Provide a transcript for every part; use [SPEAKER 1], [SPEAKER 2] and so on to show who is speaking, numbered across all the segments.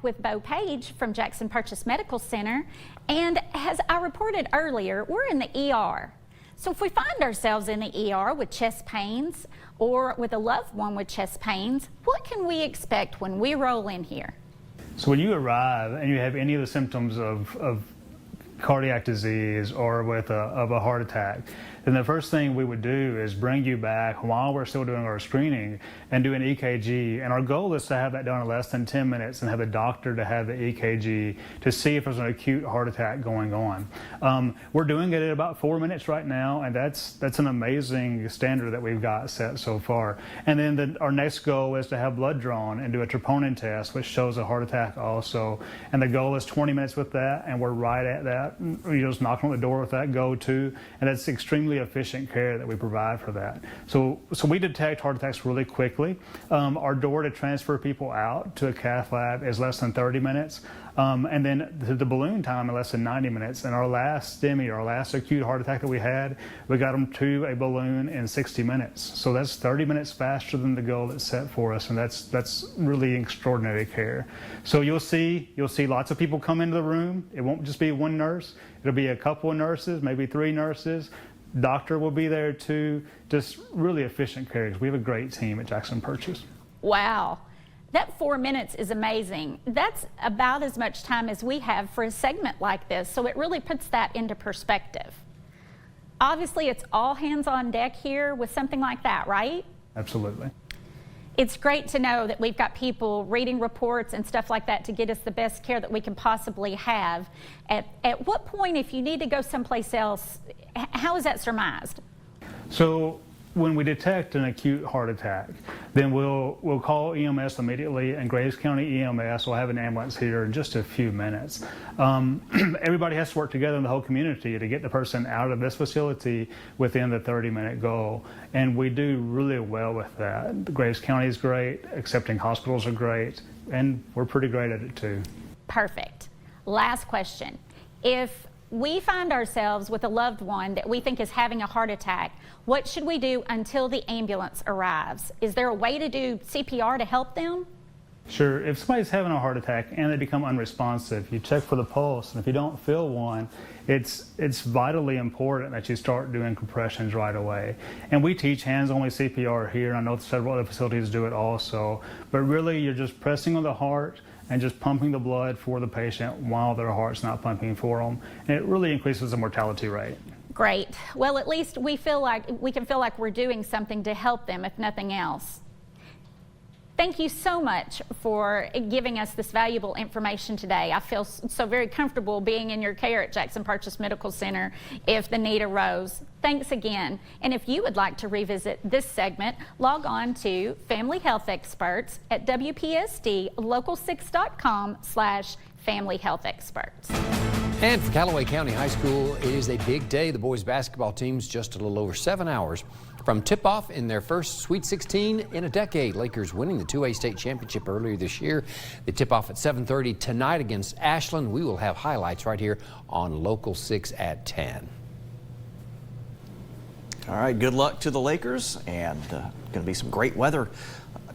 [SPEAKER 1] with Bo Page from Jackson Purchase Medical Center, and as I reported earlier, we're in the ER. So if we find ourselves in the ER with chest pains or with a loved one with chest pains, what can we expect when we roll in here?
[SPEAKER 2] So when you arrive and you have any of the symptoms of cardiac disease or with a heart attack, then the first thing we would do is bring you back while we're still doing our screening and do an EKG. And our goal is to have that done in less than 10 minutes and have the doctor to have the EKG to see if there's an acute heart attack going on. We're doing it at about 4 minutes right now, and that's an amazing standard that we've got set so far. And then our next goal is to have blood drawn and do a troponin test, which shows a heart attack also. And the goal is 20 minutes with that, and we're right at that. You just knock on the door with that go-to, and that's extremely efficient care that we provide for that. So we detect heart attacks really quickly. Our door to transfer people out to a cath lab is less than 30 minutes, and then the balloon time is less than 90 minutes. And our last STEMI, our last acute heart attack that we got them to a balloon in 60 minutes. So that's 30 minutes faster than the goal that's set for us, and that's really extraordinary care. So you'll see lots of people come into the room. It won't just be one nurse. It'll be a couple of nurses, maybe 3 nurses. Doctor will be there too. Just really efficient care. We have a great team at Jackson Purchase.
[SPEAKER 1] Wow. That 4 minutes is amazing. That's about as much time as we have for a segment like this, so it really puts that into perspective. Obviously, it's all hands on deck here with something like that, right?
[SPEAKER 2] Absolutely.
[SPEAKER 1] It's great to know that we've got people reading reports and stuff like that to get us the best care that we can possibly have. At what point, if you need to go someplace else, how is that surmised?
[SPEAKER 2] So when we detect an acute heart attack, then we'll call EMS immediately, and Graves County EMS will have an ambulance here in just a few minutes. Everybody has to work together in the whole community to get the person out of this facility within the 30-minute goal, and we do really well with that. Graves County is great, accepting hospitals are great, and we're pretty great at it too.
[SPEAKER 1] Perfect. Last question. If we find ourselves with a loved one that we think is having a heart attack, what should we do until the ambulance arrives? Is there a way to do CPR to help them?
[SPEAKER 2] Sure. If somebody's having a heart attack and they become unresponsive, you check for the pulse, and if you don't feel one, it's vitally important that you start doing compressions right away. And we teach hands-only CPR here. I know several other facilities do it also, but really you're just pressing on the heart and just pumping the blood for the patient while their heart's not pumping for them. And it really increases the mortality rate.
[SPEAKER 1] Great. Well, at least we can feel like we're doing something to help them, if nothing else. Thank you so much for giving us this valuable information today. I feel so very comfortable being in your care at Jackson Purchase Medical Center if the need arose. Thanks again. And if you would like to revisit this segment, log on to Family Health Experts at WPSDlocal6.com/Family Health Experts.
[SPEAKER 3] And for Callaway County High School, it is a big day. The boys basketball team's just a little over 7 hours from tip-off in their first Sweet 16 in a decade. Lakers winning the 2A state championship earlier this year. They tip off at 7:30 tonight against Ashland. We will have highlights right here on Local 6 at 10.
[SPEAKER 4] All right, good luck to the Lakers, and going to be some great weather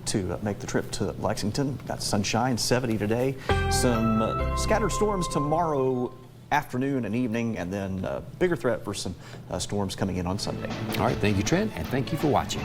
[SPEAKER 4] to make the trip to Lexington. Got sunshine, 70 today. Some scattered storms tomorrow afternoon and evening, and then a bigger threat for some storms coming in on Sunday.
[SPEAKER 3] All right, thank you, Trent, and thank you for watching.